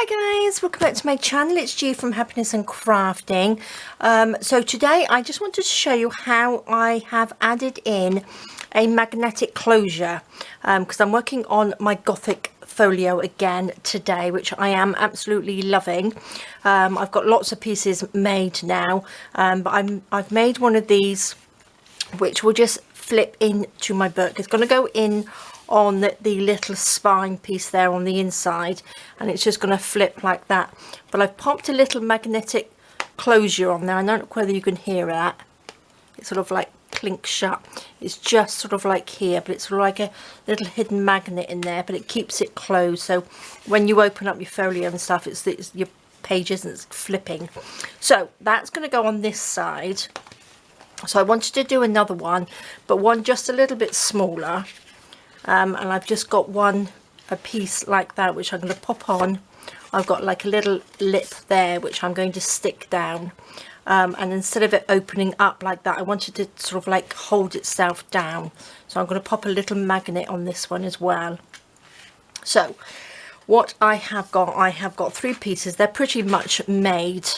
Hi guys, welcome back to my channel. It's G from Happiness and Crafting. So today I just wanted to show you how I have added in a magnetic closure because I'm working on my Gothic folio again today, which I am absolutely loving. I've got lots of pieces made now, but I've made one of these which will just flip into my book. It's going to go in on the little spine piece there on the inside, and it's just going to flip like that. But I've popped a little magnetic closure on there. I don't know whether you can hear that. It sort of like clinks shut. It's just sort of like here, but it's sort of like a little hidden magnet in there, but it keeps it closed. So when you open up your folio and stuff, it's your page isn't flipping. So that's going to go on this side. So I wanted to do another one, but one just a little bit smaller. And I've just got a piece like that, which I'm going to pop on. I've got like a little lip there, which I'm going to stick down. And instead of it opening up like that, I wanted to sort of like hold itself down. So I'm going to pop a little magnet on this one as well. So what I have got 3 pieces. They're pretty much made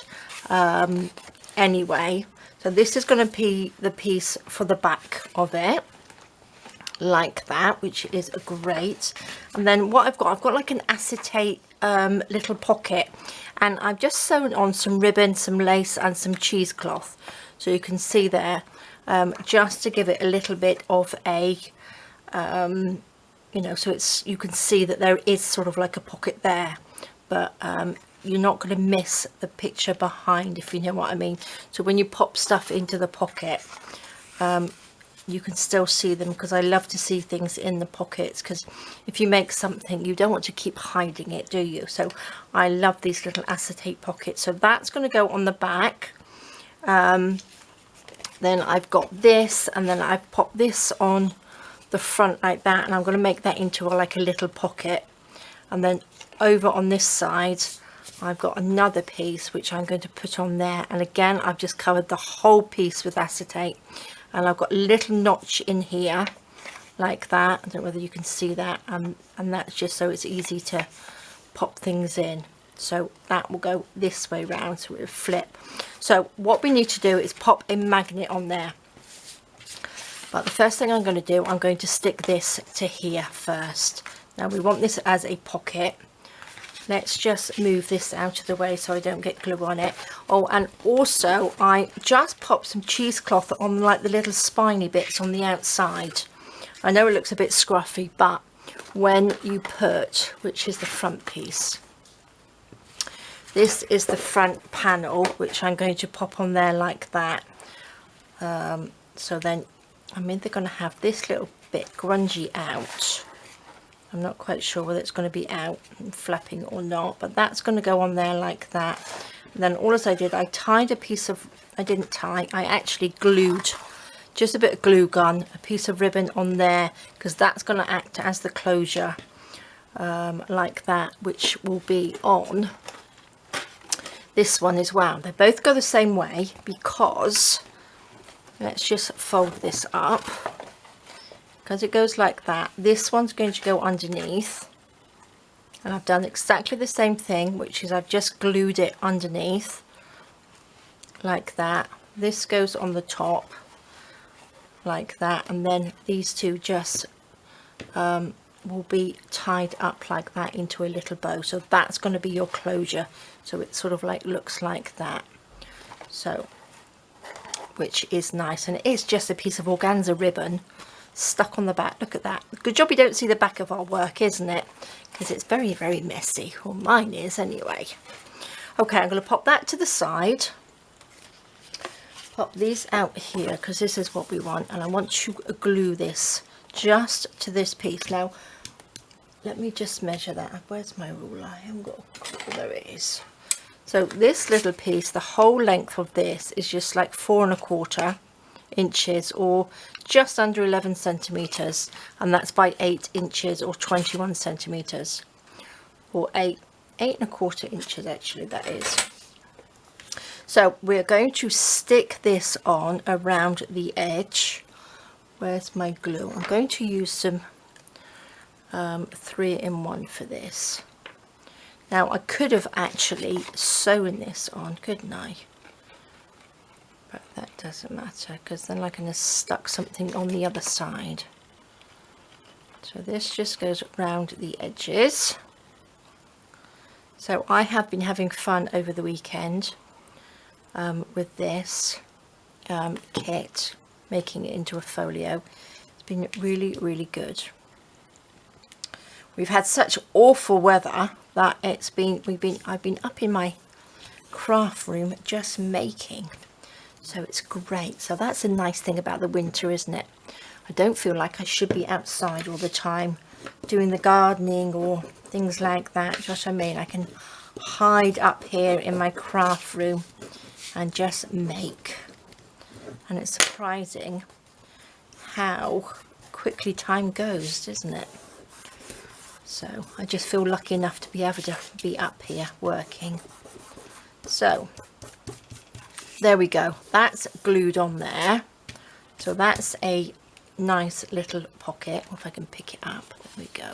anyway. So this is going to be the piece for the back of it, like that, which is great. And then what I've got like an acetate little pocket, and I've just sewn on some ribbon, some lace and some cheesecloth, so you can see there, just to give it a little bit of a you know, so you can see that there is sort of like a pocket there, but you're not going to miss the picture behind, if you know what I mean. So when you pop stuff into the pocket, you can still see them, because I love to see things in the pockets, because if you make something, you don't want to keep hiding it, do you? So I love these little acetate pockets. So that's going to go on the back. Then I've got this, and then I've popped this on the front like that, and I'm going to make that into like a little pocket. And then over on this side I've got another piece which I'm going to put on there, and again I've just covered the whole piece with acetate. And I've got a little notch in here like that. I don't know whether you can see that, and that's just so it's easy to pop things in. So that will go this way round, so it will flip. So what we need to do is pop a magnet on there. But the first thing I'm going to do, I'm going to stick this to here first. Now we want this as a pocket. Let's just move this out of the way so I don't get glue on it. Oh, and also I just popped some cheesecloth on like the little spiny bits on the outside. I know it looks a bit scruffy, but when you put, which is the front piece, this is the front panel, which I'm going to pop on there like that. So then I'm either going to have this little bit grungy out. I'm not quite sure whether it's going to be out and flapping or not, but that's going to go on there like that. And then all as I did, I tied a piece of, I didn't tie, I actually glued just a bit of glue gun, a piece of ribbon on there, because that's going to act as the closure, like that, which will be on this one as well. They both go the same way, because let's just fold this up. Because it goes like that. This one's going to go underneath, and I've done exactly the same thing, which is I've just glued it underneath like that. This goes on the top like that, and then these two just will be tied up like that into a little bow. So that's going to be your closure. So it sort of like looks like that, so which is nice, and it is just a piece of organza ribbon stuck on the back. Look at that. Good job you don't see the back of our work, isn't it? Because it's very, very messy. Well, mine is anyway. Okay, I'm going to pop that to the side. Pop these out here, because this is what we want, and I want to glue this just to this piece. Now, let me just measure that. Where's my ruler? I haven't got a, there it is. So this little piece, the whole length of this is just like 4 1/4 inches, or just under 11 centimeters, and that's by 8 inches or 21 centimeters, or 8 1/4 inches actually, that is. So we're going to stick this on around the edge. Where's my glue? I'm going to use some 3-in-1 for this. Now I could have actually sewn this on, couldn't I? But that doesn't matter, because then I can have stuck something on the other side. So this just goes around the edges. So I have been having fun over the weekend with this kit, making it into a folio. It's been really, really good. We've had such awful weather that I've been up in my craft room just making. So it's great. So that's a nice thing about the winter, isn't it? I don't feel like I should be outside all the time doing the gardening or things like that. Do you know what I mean? I can hide up here in my craft room and just make. And it's surprising how quickly time goes, isn't it? So I just feel lucky enough to be able to be up here working. So there we go. That's glued on there. So that's a nice little pocket. If I can pick it up, there we go.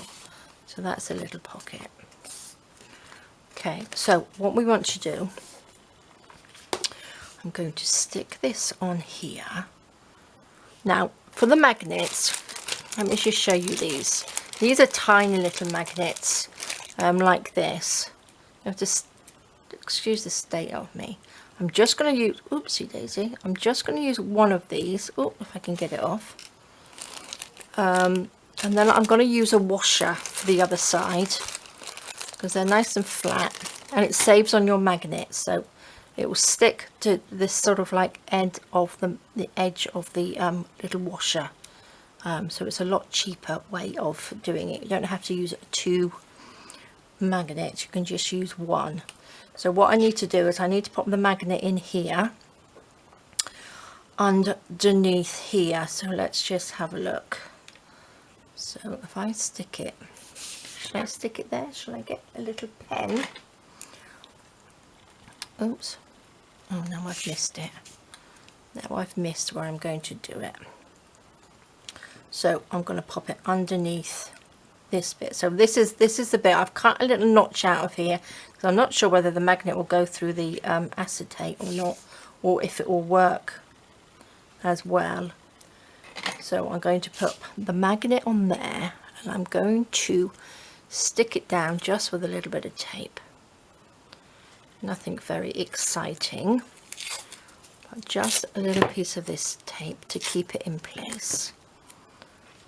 So that's a little pocket. Okay, so what we want to do, I'm going to stick this on here. Now for the magnets, let me just show you these. These are tiny little magnets, like this. You have to excuse the state of me. I'm just going to use, oopsie daisy, I'm just going to use one of these. Oh, if I can get it off. And then I'm going to use a washer for the other side, because they're nice and flat, and it saves on your magnet, so it will stick to this sort of like end of the edge of the little washer. So it's a lot cheaper way of doing it. You don't have to use 2 magnets, you can just use 1. So what I need to do is I need to pop the magnet in here underneath here. So let's just have a look. So if I stick it, should I stick it there? Shall I get a little pen? Oops. Oh no, I've missed it. Now I've missed where I'm going to do it. So I'm going to pop it underneath this bit. So this is the bit I've cut a little notch out of here, because I'm not sure whether the magnet will go through the acetate or not, or if it will work as well. So I'm going to put the magnet on there, and I'm going to stick it down just with a little bit of tape. Nothing very exciting, but just a little piece of this tape to keep it in place.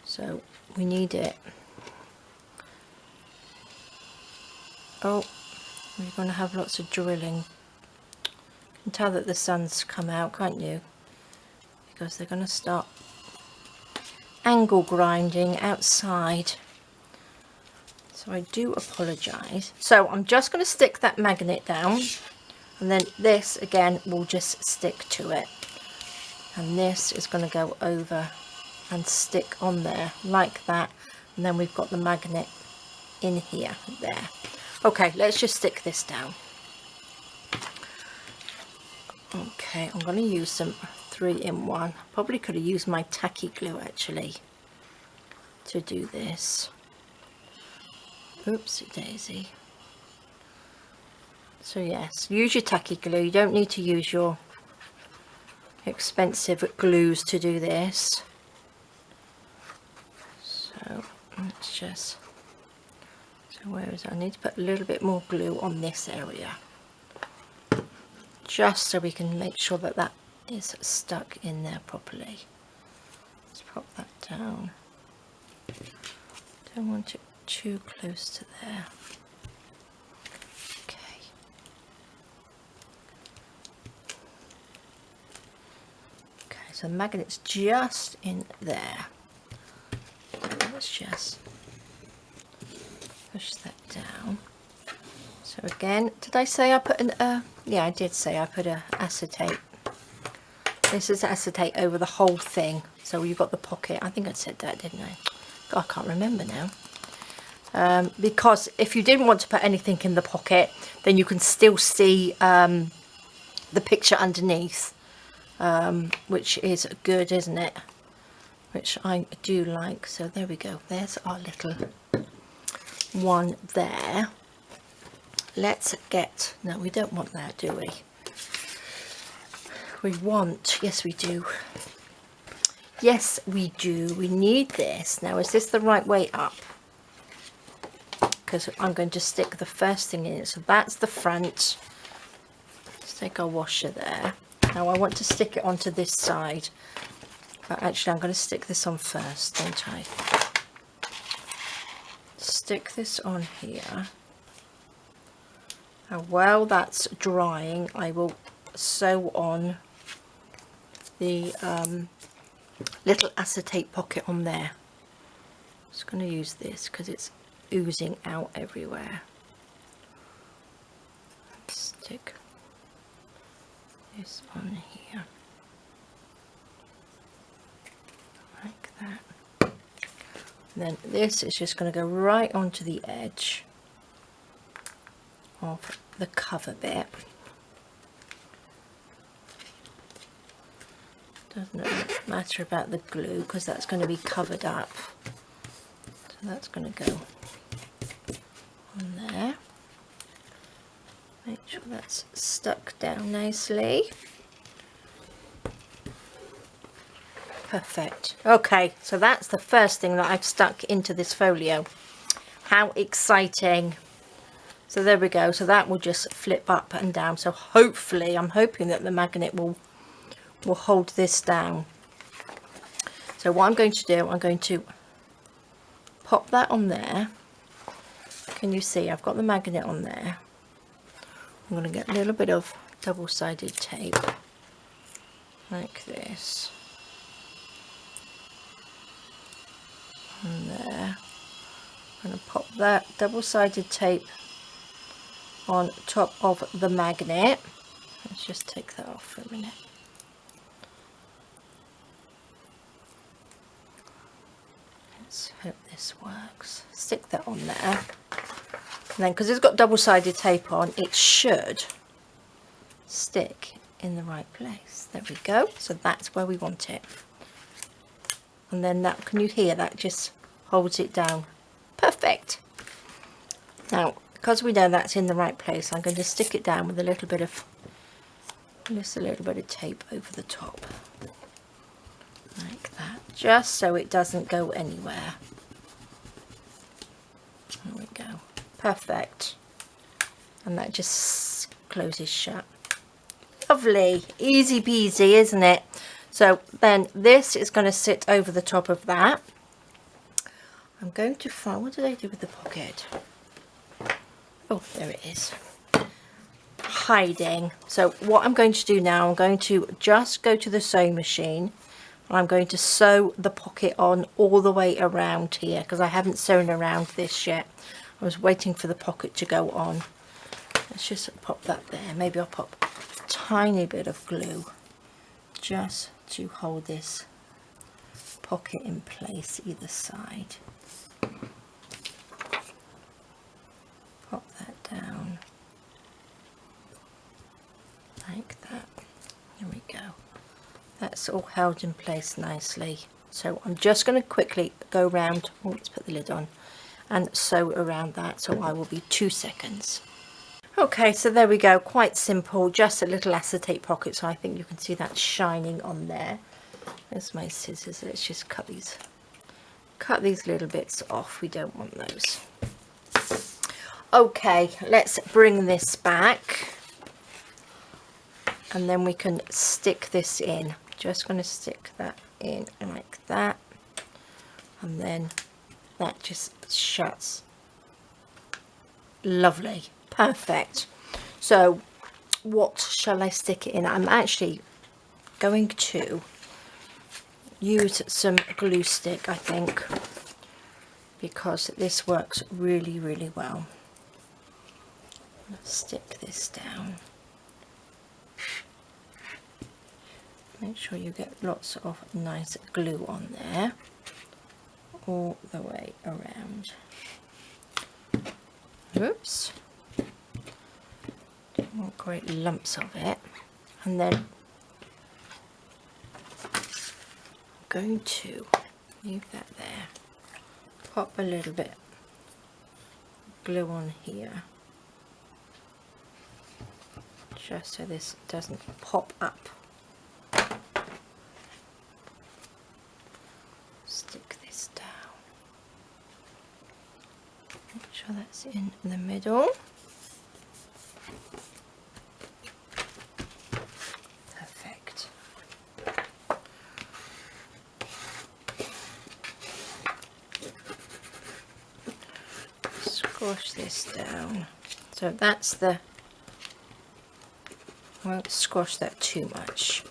So we need it. Oh, we're going to have lots of drilling. You can tell that the sun's come out, can't you? Because they're going to start angle grinding outside. So I do apologise. So I'm just going to stick that magnet down, and then this again will just stick to it. And this is going to go over and stick on there like that, and then we've got the magnet in here, there. Okay, let's just stick this down. Okay, I'm going to use some 3-in-1. Probably could have used my tacky glue actually to do this. Oopsie daisy. So yes, use your tacky glue. You don't need to use your expensive glues to do this. So let's just, so where is it? I need to put a little bit more glue on this area, just so we can make sure that that is stuck in there properly. Let's pop that down. Don't want it too close to there. Okay. Okay, so the magnet's just in there. Let's just push that down. So again, did I say I put an yeah, I did say I put a acetate. This is acetate over the whole thing, so you've got the pocket. I think I said that, didn't I? God, I can't remember now. Because if you didn't want to put anything in the pocket, then you can still see the picture underneath, which is good, isn't it? Which I do like. So there we go, there's our little one there. let's get, no, we don't want that, do we? We want, yes we do. Yes we do, we need this. Now is this the right way up? Because I'm going to stick the first thing in it. So that's the front. Let's take our washer there. Now I want to stick it onto this side. But actually I'm going to stick this on first, don't I? Stick this on here. And while that's drying, I will sew on the little acetate pocket on there. I'm just going to use this because it's oozing out everywhere. Stick this on here like that. And then this is just going to go right onto the edge of the cover bit. Doesn't matter about the glue because that's going to be covered up. So that's going to go on there. Make sure that's stuck down nicely. Perfect. Okay, so that's the first thing that I've stuck into this folio. How exciting. So there we go. So that will just flip up and down. So hopefully, I'm hoping that the magnet will hold this down. So what I'm going to do, I'm going to pop that on there. Can you see I've got the magnet on there? I'm going to get a little bit of double-sided tape like this and there. I'm going to pop that double-sided tape on top of the magnet. Let's just take that off for a minute. Let's hope this works. Stick that on there. And then, because it's got double-sided tape on, it should stick in the right place. There we go. So that's where we want it. And then that, can you hear that just holds it down? Perfect. Now, because we know that's in the right place, I'm going to stick it down with a little bit of, just a little bit of tape over the top. Like that. Just so it doesn't go anywhere. There we go. Perfect. And that just closes shut. Lovely. Easy peasy, isn't it? So then this is going to sit over the top of that. I'm going to find, what did I do with the pocket? Oh, there it is. Hiding. So what I'm going to do now, I'm going to just go to the sewing machine. And I'm going to sew the pocket on all the way around here because I haven't sewn around this yet. I was waiting for the pocket to go on. Let's just pop that there. Maybe I'll pop a tiny bit of glue just to hold this pocket in place either side. Pop that down like that. Here we go. That's all held in place nicely. So I'm just going to quickly go around. Oh, let's put the lid on. And sew around that, so I will be 2 seconds. Okay, so there we go, quite simple, just a little acetate pocket, so I think you can see that shining on there. There's my scissors. Let's just cut these little bits off. We don't want those. Okay, let's bring this back and then we can stick this in. Just going to stick that in like that, and then that just shuts. Lovely. Perfect. So what shall I stick it in? I'm actually going to use some glue stick, I think, because this works really, really well. Let's stick this down. Make sure you get lots of nice glue on there all the way around. Oops. Don't want great lumps of it. And then I'm going to leave that there. Pop a little bit of glue on here. just so this doesn't pop up. Stick this down. Make sure that's in the middle. Perfect. Squash this down. So that's the, I won't squash that too much.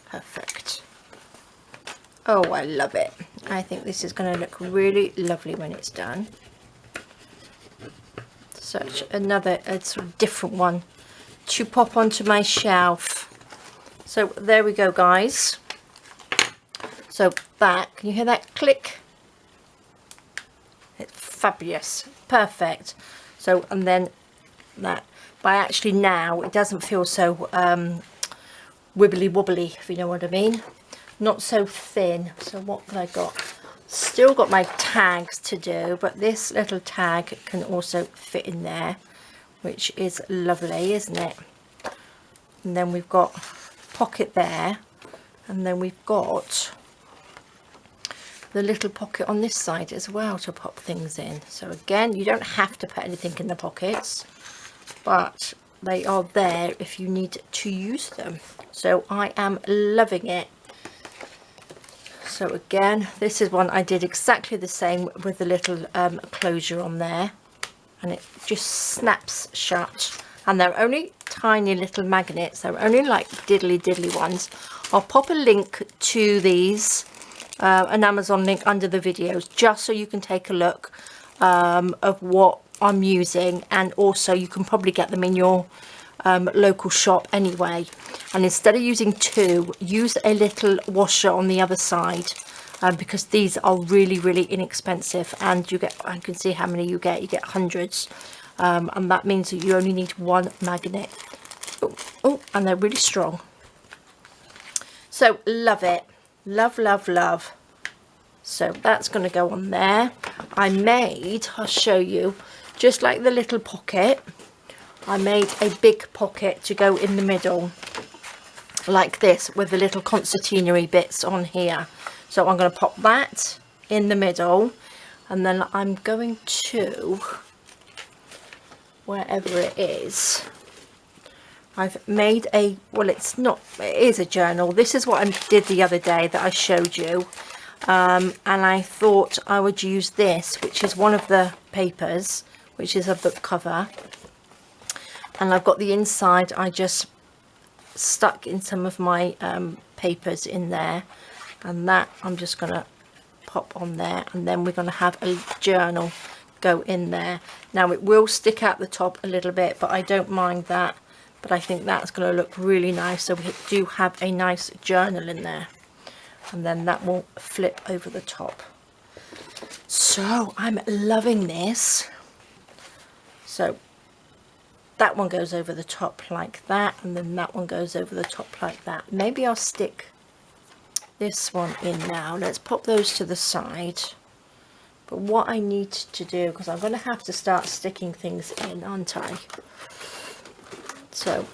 Perfect. Oh, I love it. I think this is going to look really lovely when it's done. Such another sort of different one to pop onto my shelf. So there we go, guys. So that, can you hear that click? It's fabulous, perfect. So, and then that, but actually now it doesn't feel so wibbly wobbly, if you know what I mean. Not so thin. So what have I got? Still got my tags to do, but this little tag can also fit in there, which is lovely, isn't it? And then we've got pocket there, and then we've got the little pocket on this side as well to pop things in. So again, you don't have to put anything in the pockets, but they are there if you need to use them. So I am loving it. So again, this is one I did exactly the same with the little closure on there, and it just snaps shut. And they're only tiny little magnets. They're only like diddly ones. I'll pop a link to these, an Amazon link under the videos, just so you can take a look of what I'm using, and also you can probably get them in your local shop anyway. And instead of using two, use a little washer on the other side, because these are really inexpensive, and you get, I can see how many you get hundreds, and that means that you only need one magnet. Oh, and they're really strong. So love it, love. So that's going to go on there. I made, I'll show you, just like the little pocket, I made a big pocket to go in the middle like this with the little concertina bits on here. So I'm going to pop that in the middle, and then I'm going to, wherever it is, I've made a, well, it's not, it is a journal. This is what I did the other day that I showed you, and I thought I would use this, which is one of the papers, which is a book cover, and I've got the inside, I just stuck in some of my papers in there, and that I'm just going to pop on there, and then we're going to have a journal go in there. Now it will stick out the top a little bit, but I don't mind that, but I think that's going to look really nice. So we do have a nice journal in there, and then that will flip over the top. So I'm loving this. So that one goes over the top like that, and then that one goes over the top like that. Maybe I'll stick this one in now. Let's pop those to the side. But what I need to do, because I'm going to have to start sticking things in, aren't I? So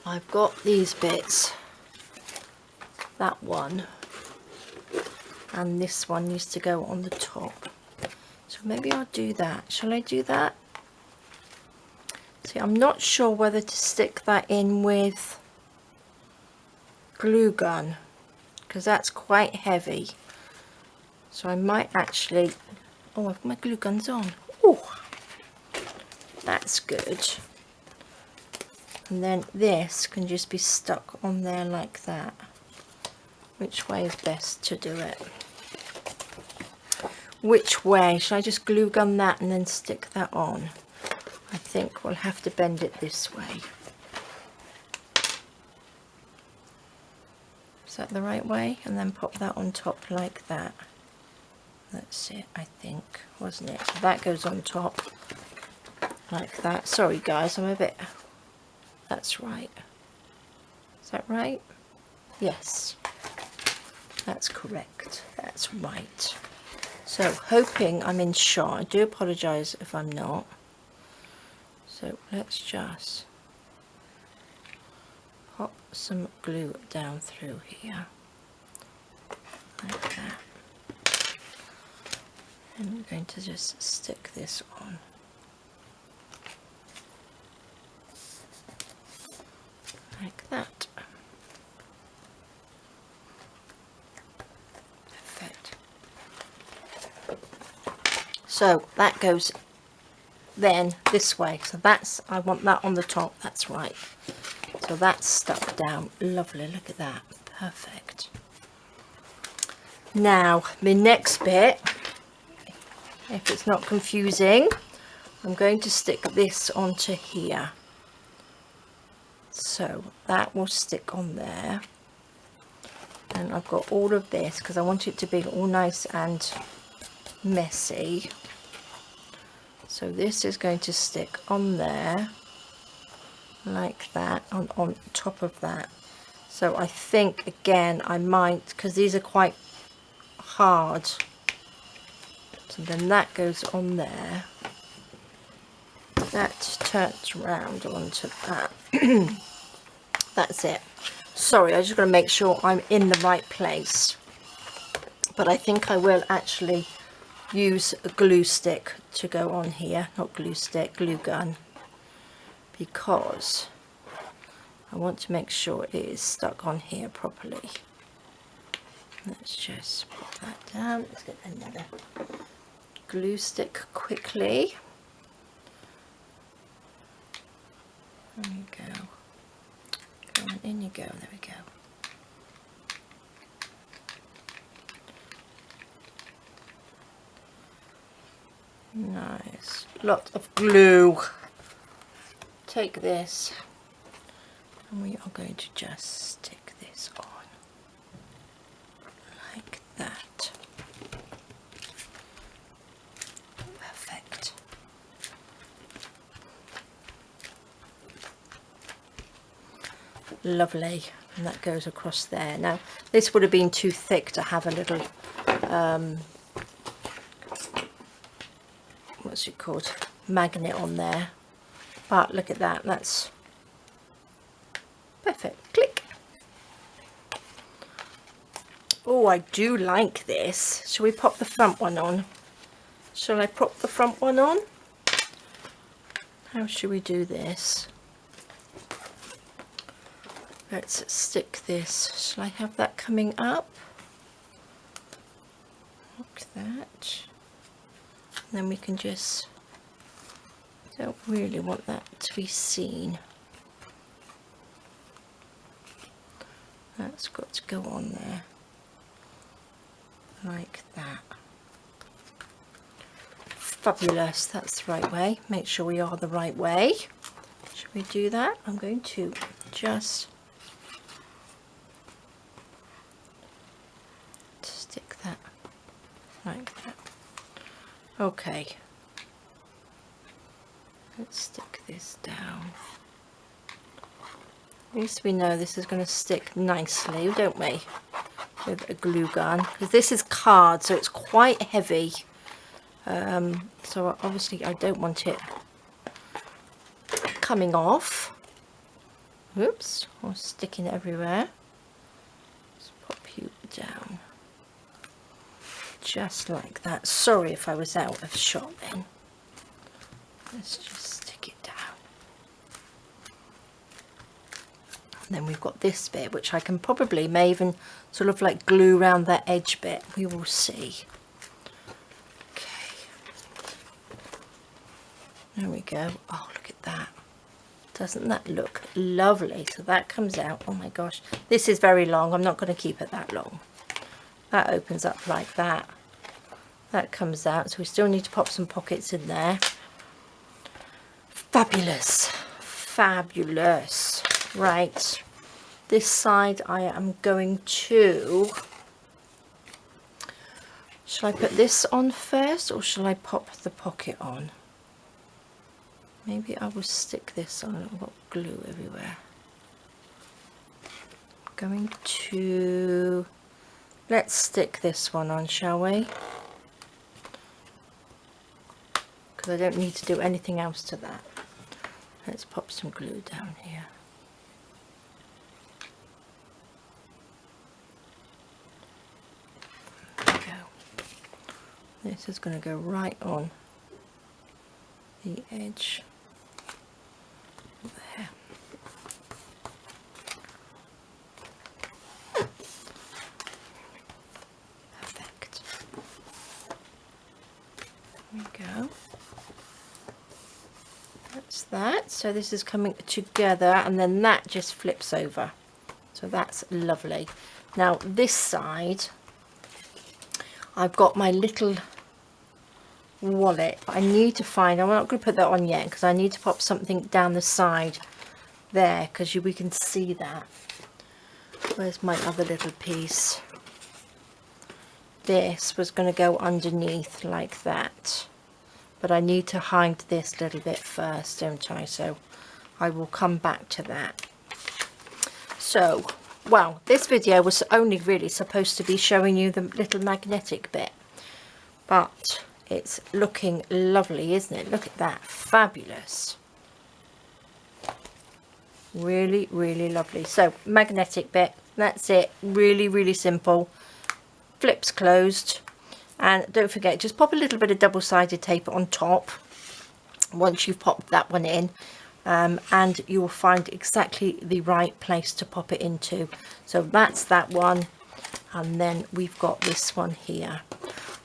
I've got these bits, that one, and this one needs to go on the top. So maybe I'll do that. Shall I do that? See, I'm not sure whether to stick that in with glue gun, because that's quite heavy. So I might actually, oh, I've got my glue guns on. Oh, that's good. And then this can just be stuck on there like that. Which way is best to do it? Which way? Should I just glue gun that and then stick that on? I think we'll have to bend it this way. Is that the right way? And then pop that on top like that. That's it, I think, wasn't it? So that goes on top like that. Sorry guys, I'm a bit, that's right. Is that right? Yes, that's correct. That's right. So hoping I'm in shot. I do apologise if I'm not. So let's just pop some glue down through here like that. And I'm going to just stick this on. Like that. Perfect. So that goes then this way. So that's, I want that on the top. That's right. So that's stuck down. Lovely. Look at that. Perfect. Now, my next bit, if it's not confusing, I'm going to stick this onto here. So that will stick on there. And I've got all of this because I want it to be all nice and messy. So this is going to stick on there like that, on top of that. So I think again I might, because these are quite hard, so then that goes on there. That turns around onto that. That's it. Sorry, I just got to make sure I'm in the right place. But I think I will actually use a glue stick to go on here. Not glue stick, glue gun. Because I want to make sure it is stuck on here properly. Let's just put that down. Let's get another glue stick quickly. There we go. Come on, in you go. There we go. Nice. Lot of glue. Take this and we are going to just stick this on like that. Perfect. Lovely. And that goes across there. Now this would have been too thick to have a little what's it called, magnet on there, but look at that, that's perfect. Click. Oh, I do like this. Shall we pop the front one on? Shall I pop the front one on? How should we do this? Let's stick this. Shall I have that coming up? Like that. And then we can just, don't really want that to be seen. That's got to go on there. Like that. Fabulous, that's the right way. Make sure we are the right way. Should we do that? I'm going to just stick that like that. Okay. Let's stick this down. At least we know this is going to stick nicely, don't we? With a glue gun. Because this is card, so it's quite heavy. So obviously I don't want it coming off. Oops, or sticking everywhere. Let's pop you down. Just like that. Sorry if I was out of shot then. Let's just stick it down. And then we've got this bit, which I can probably may even sort of like glue around that edge bit. We will see. There we go. Oh, look at that. Doesn't that look lovely? So that comes out. Oh my gosh. This is very long. I'm not going to keep it that long. That opens up like that. That comes out. So we still need to pop some pockets in there. Fabulous. Fabulous. Right. This side I am going to... Shall I put this on first or shall I pop the pocket on? Maybe I will stick this on. I've got glue everywhere. going to, let's stick this one on, shall we? Because I don't need to do anything else to that. Let's pop some glue down here. There we go. This is going to go right on the edge there. Perfect. There we go. That's that. So this is coming together, and then that just flips over. So that's lovely. Now this side, I've got my little wallet. I need to find, I'm not going to put that on yet because I need to pop something down the side there because we can see that. Where's my other little piece? This was going to go underneath like that, but I need to hide this little bit first, don't I? So I will come back to that. So, well, this video was only really supposed to be showing you the little magnetic bit, but it's looking lovely, isn't it? Look at that, fabulous. Really, really lovely. So magnetic bit, that's it. Really, really simple. Flips closed, and don't forget, just pop a little bit of double-sided tape on top once you've popped that one in, and you will find exactly the right place to pop it into. So that's that one, and then we've got this one here.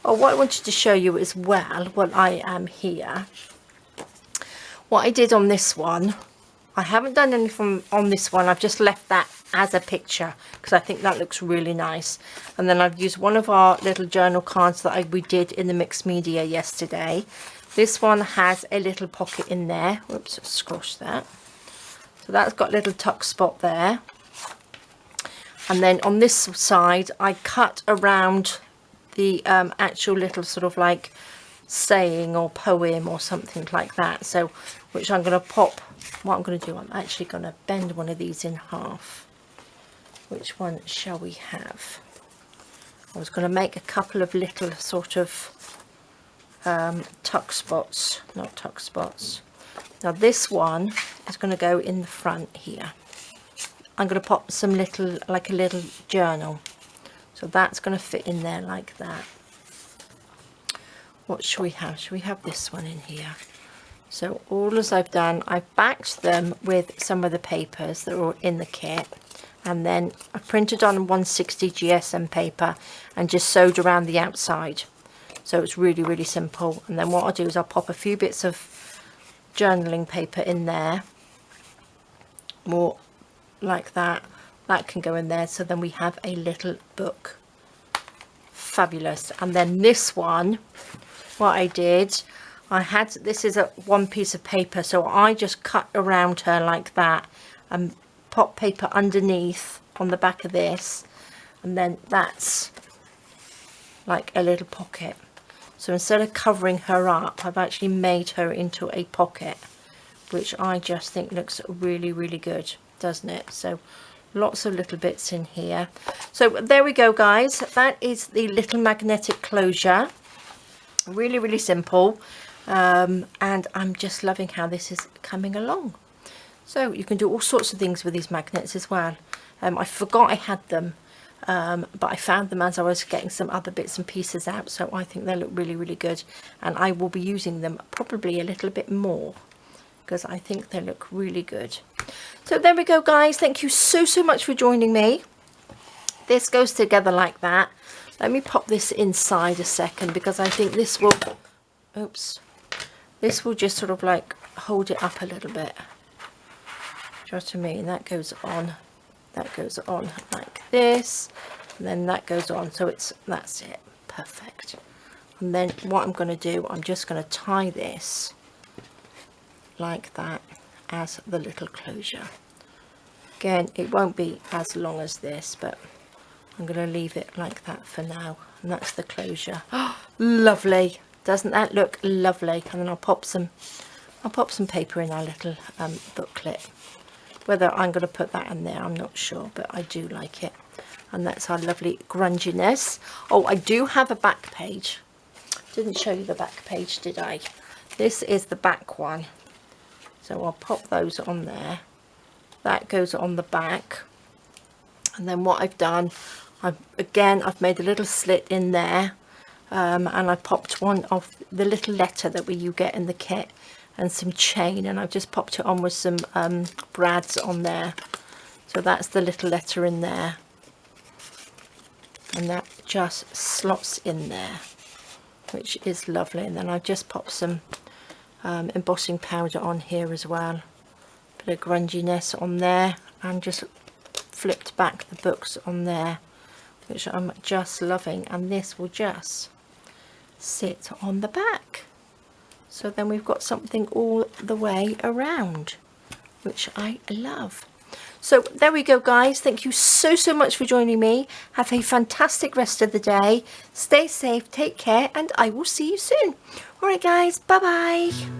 Oh, what I wanted to show you as well, while I am here, what I did on this one, I haven't done anything on this one, I've just left that as a picture because I think that looks really nice. And then I've used one of our little journal cards that we did in the mixed media yesterday. This one has a little pocket in there. Whoops, squash that. So that's got a little tuck spot there. And then on this side, I cut around the actual little sort of like saying or poem or something like that. So, which I'm going to pop, what I'm going to do, I'm actually going to bend one of these in half. Which one shall we have? I was going to make a couple of little sort of tuck spots, not tuck spots. Now this one is going to go in the front here. I'm going to pop some little, like a little journal. So that's going to fit in there like that. What should we have? Should we have this one in here? So all as I've done, I've backed them with some of the papers that are in the kit. And then I printed on 160 GSM paper and just sewed around the outside. So it's really, really simple. And then what I'll do is I'll pop a few bits of journaling paper in there. More like that. That can go in there, so then we have a little book. Fabulous. And then this one, what I did, I had, this is a one piece of paper, so I just cut around her like that and pop paper underneath on the back of this, and then that's like a little pocket. So instead of covering her up, I've actually made her into a pocket, which I just think looks really, really good, doesn't it? So lots of little bits in here. So there we go, guys. That is the little magnetic closure. Really, really simple. And I'm just loving how this is coming along. So you can do all sorts of things with these magnets as well. I forgot I had them, but I found them as I was getting some other bits and pieces out. So I think they look really, really good. And I will be using them probably a little bit more, because I think they look really good. So there we go, guys. Thank you so much for joining me. This goes together like that. Let me pop this inside a second, because I think this will, oops, this will just sort of like hold it up a little bit. Do you know what I mean? That goes on like this, and then that goes on. So that's it. Perfect. And then what I'm going to do, I'm just going to tie this like that as the little closure. Again, it won't be as long as this, but I'm going to leave it like that for now, and that's the closure. Oh, lovely. Doesn't that look lovely? And then I'll pop some paper in our little booklet. Whether I'm going to put that in there, I'm not sure, but I do like it. And that's our lovely grunginess. Oh, I do have a back page. Didn't show you the back page, did I? This is the back one. So I'll pop those on there. That goes on the back. And then what I've done, I've made a little slit in there. And I popped one of the little letter that you get in the kit and some chain. And I've just popped it on with some brads on there. So that's the little letter in there. And that just slots in there, which is lovely. And then I've just popped some embossing powder on here as well, bit of grunginess on there, and just flipped back the books on there, which I'm just loving. And this will just sit on the back, so then we've got something all the way around, which I love. So there we go, guys. Thank you so much for joining me. Have a fantastic rest of the day. Stay safe, take care, and I will see you soon. All right, guys, bye bye.